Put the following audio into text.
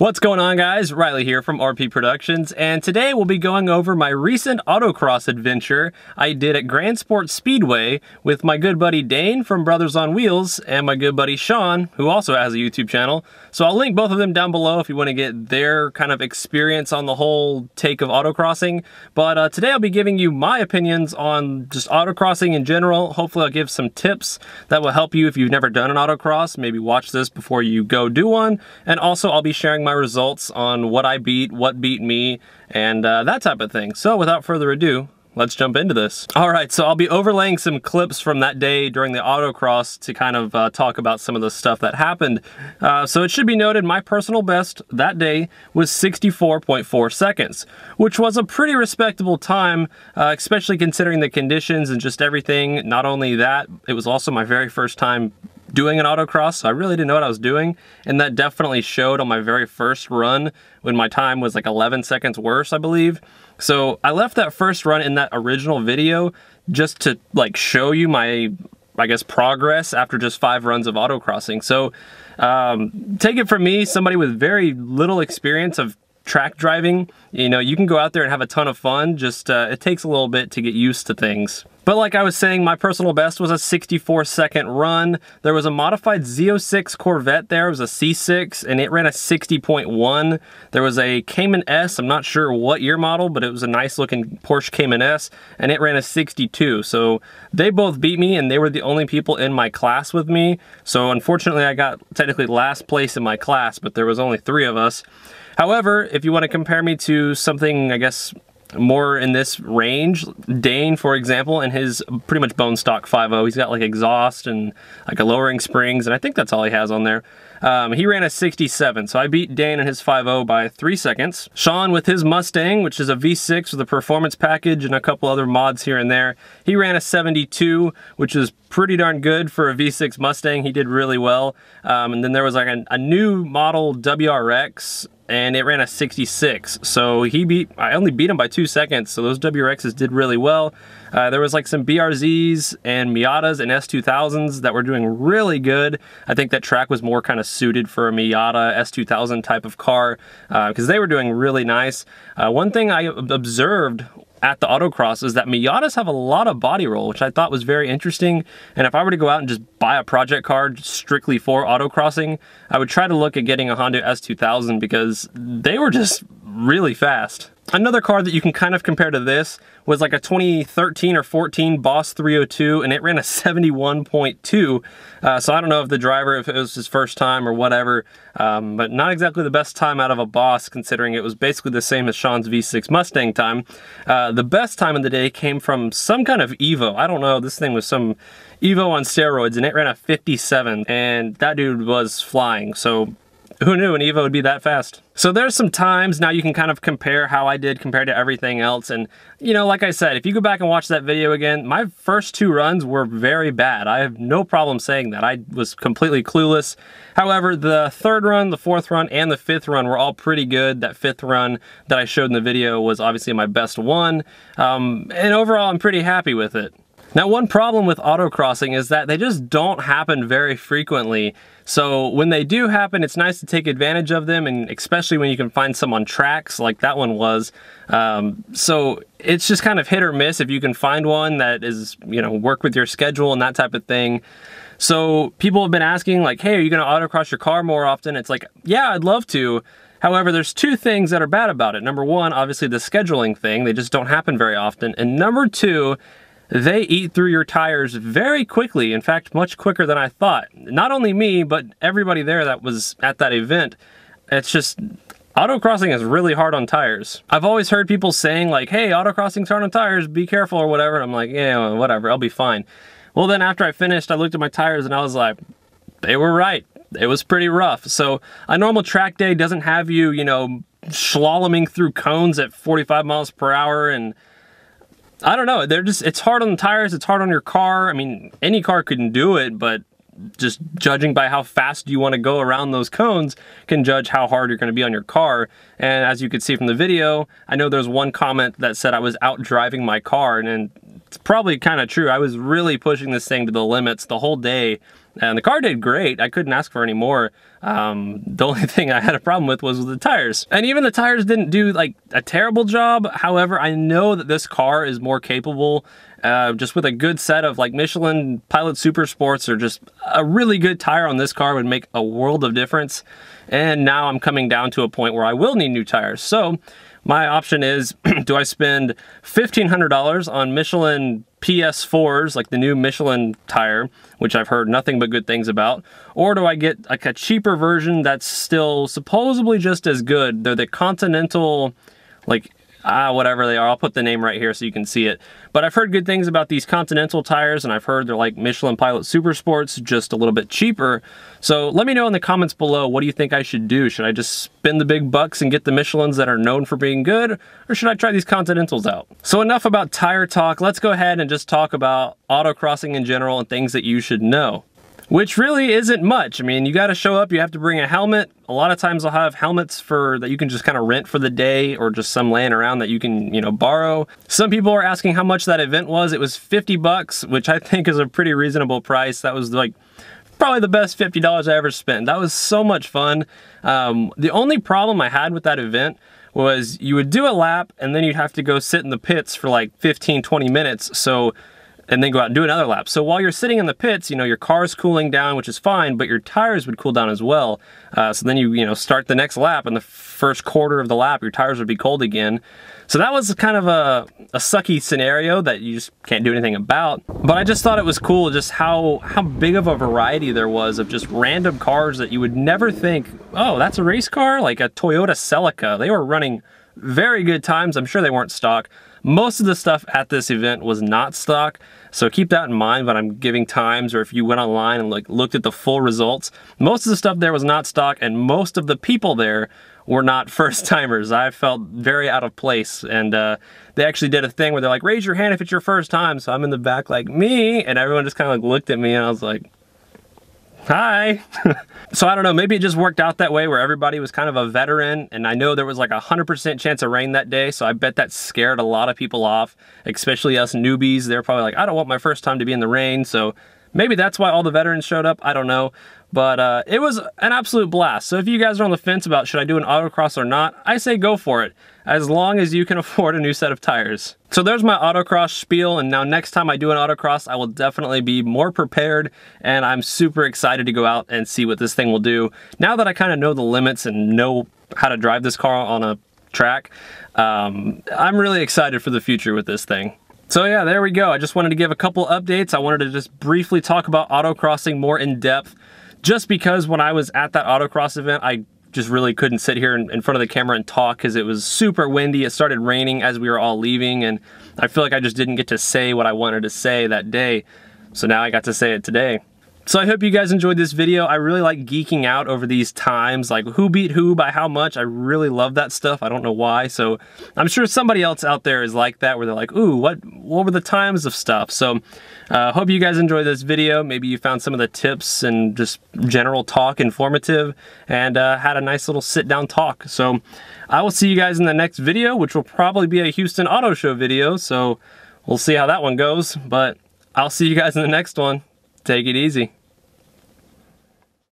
What's going on, guys? Riley here from RP Productions, and today we'll be going over my recent autocross adventure I did at Grand Sports Speedway with my good buddy Dane from Brothers on Wheels and my good buddy Sean, who also has a YouTube channel. So I'll link both of them down below if you want to get their kind of experience on the whole take of autocrossing. But today I'll be giving you my opinions on just autocrossing in general. Hopefully I'll give some tips that will help you if you've never done an autocross. Maybe watch this before you go do one. And also I'll be sharing my results on what I beat, what beat me, and that type of thing. So without further ado, let's jump into this. All right, so I'll be overlaying some clips from that day during the autocross to kind of talk about some of the stuff that happened. So it should be noted my personal best that day was 64.4 seconds, which was a pretty respectable time, especially considering the conditions and just everything. Not only that, it was also my very first time doing an autocross, so I really didn't know what I was doing, and that definitely showed on my very first run when my time was like 11 seconds worse, I believe. So I left that first run in that original video just to like show you my, I guess, progress after just 5 runs of autocrossing. So take it from me, somebody with very little experience of track driving, you know, you can go out there and have a ton of fun, just it takes a little bit to get used to things. But like I was saying, my personal best was a 64-second run. There was a modified Z06 Corvette there. It was a C6, and it ran a 60.1. There was a Cayman S. I'm not sure what year model, but it was a nice-looking Porsche Cayman S, and it ran a 62. So they both beat me, and they were the only people in my class with me. So unfortunately, I got technically last place in my class, but there was only 3 of us. However, if you want to compare me to something, I guess, more in this range, Dane, for example, and his pretty much bone stock 5.0, he's got like exhaust and like a lowering springs, and I think that's all he has on there. He ran a 67, so I beat Dane in his 5.0 by 3 seconds. Sean with his Mustang, which is a V6 with a performance package and a couple other mods here and there, he ran a 72, which is pretty darn good for a V6 Mustang. He did really well. And then there was like a new model WRX, and it ran a 66. So I only beat him by 2 seconds, so those WRXs did really well. There was like some BRZs and Miatas and S2000s that were doing really good. I think that track was more kind of suited for a Miata S2000 type of car because they were doing really nice. One thing I observed at the autocross is that Miatas have a lot of body roll, which I thought was very interesting. And if I were to go out and just buy a project car strictly for autocrossing, I would try to look at getting a Honda S2000 because they were just really fast. Another car that you can kind of compare to this was like a 2013 or 14 Boss 302, and it ran a 71.2. So I don't know if the driver, if it was his first time or whatever, but not exactly the best time out of a Boss, considering it was basically the same as Sean's V6 Mustang time. The best time of the day came from some kind of Evo. I don't know, this thing was some Evo on steroids, and it ran a 57, and that dude was flying. So who knew an Evo would be that fast? So there's some times now you can kind of compare how I did compared to everything else. And, you know, like I said, if you go back and watch that video again, my first 2 runs were very bad. I have no problem saying that. I was completely clueless. However, the 3rd run, the 4th run, and the 5th run were all pretty good. That 5th run that I showed in the video was obviously my best one. And overall, I'm pretty happy with it. Now, one problem with autocrossing is that they just don't happen very frequently. So when they do happen, it's nice to take advantage of them, and especially when you can find some on tracks like that one was. So it's just kind of hit or miss if you can find one that is, you know, work with your schedule and that type of thing. So people have been asking like, hey, are you going to autocross your car more often? It's like, yeah, I'd love to. However, there's 2 things that are bad about it. Number 1, obviously the scheduling thing. They just don't happen very often. And number 2, they eat through your tires very quickly. In fact, much quicker than I thought. Not only me, but everybody there that was at that event. It's just, autocrossing is really hard on tires. I've always heard people saying like, hey, autocrossing's hard on tires, be careful or whatever. And I'm like, yeah, whatever, I'll be fine. Well, then after I finished, I looked at my tires and I was like, they were right. It was pretty rough. So a normal track day doesn't have you, you know, slaloming through cones at 45 miles per hour, and I don't know, it's hard on the tires, it's hard on your car. I mean, any car couldn't do it, but just judging by how fast you want to go around those cones can judge how hard you're going to be on your car. And as you could see from the video, I know there's one comment that said I was out driving my car, and it's probably kind of true. I was really pushing this thing to the limits the whole day. And the car did great. I couldn't ask for any more. The only thing I had a problem with was the tires. And even the tires didn't do like a terrible job. However, I know that this car is more capable just with a good set of like Michelin Pilot Super Sports, or just a really good tire on this car would make a world of difference. And now I'm coming down to a point where I will need new tires. So my option is, do I spend $1,500 on Michelin PS4s, like the new Michelin tire, which I've heard nothing but good things about, or do I get like a cheaper version that's still supposedly just as good? They're the Continental, like, whatever they are. I'll put the name right here so you can see it. But I've heard good things about these Continental tires, and I've heard they're like Michelin Pilot Super Sports, just a little bit cheaper. So let me know in the comments below, what do you think I should do? Should I just spend the big bucks and get the Michelins that are known for being good, or should I try these Continentals out? So enough about tire talk. Let's go ahead and just talk about autocrossing in general and things that you should know. Which really isn't much. I mean, you got to show up, you have to bring a helmet. A lot of times I'll have helmets that you can just kind of rent for the day, or just some laying around that you can, you know, borrow. Some people are asking how much that event was. It was 50 bucks, which I think is a pretty reasonable price. That was like probably the best $50 I ever spent. That was so much fun. The only problem I had with that event was you would do a lap and then you'd have to go sit in the pits for like 15-20 minutes. And then go out and do another lap. So while you're sitting in the pits, you know, your car's cooling down, which is fine, but your tires would cool down as well. So then you know, start the next lap, and the first quarter of the lap, your tires would be cold again. So that was kind of a sucky scenario that you just can't do anything about. But I just thought it was cool just how big of a variety there was of just random cars that you would never think, oh, that's a race car? Like a Toyota Celica. They were running very good times. I'm sure they weren't stock. Most of the stuff at this event was not stock, so keep that in mind when I'm giving times, or if you went online and like looked at the full results. Most of the stuff there was not stock, and most of the people there were not first timers. I felt very out of place, and they actually did a thing where they're like, raise your hand if it's your first time. So I'm in the back like, me, and everyone just kind of like looked at me, and I was like, hi. So I don't know, maybe it just worked out that way where everybody was kind of a veteran, and I know there was like 100% chance of rain that day, so I bet that scared a lot of people off, especially us newbies. They're probably like, I don't want my first time to be in the rain, so maybe that's why all the veterans showed up, I don't know. But it was an absolute blast. So if you guys are on the fence about should I do an autocross or not, I say go for it, as long as you can afford a new set of tires. So there's my autocross spiel, and now next time I do an autocross, I will definitely be more prepared, and I'm super excited to go out and see what this thing will do. Now that I kind of know the limits and know how to drive this car on a track, I'm really excited for the future with this thing. So yeah, there we go. I just wanted to give a couple updates. I wanted to just briefly talk about autocrossing more in depth, just because when I was at that autocross event, I just really couldn't sit here in front of the camera and talk because it was super windy. It started raining as we were all leaving, and I feel like I just didn't get to say what I wanted to say that day. So now I got to say it today. So I hope you guys enjoyed this video. I really like geeking out over these times, like who beat who by how much. I really love that stuff. I don't know why. So I'm sure somebody else out there is like that, where they're like, ooh, what were the times of stuff? So hope you guys enjoyed this video. Maybe you found some of the tips and just general talk informative, and had a nice little sit down talk. So I will see you guys in the next video, which will probably be a Houston Auto Show video. So we'll see how that one goes, but I'll see you guys in the next one. Take it easy.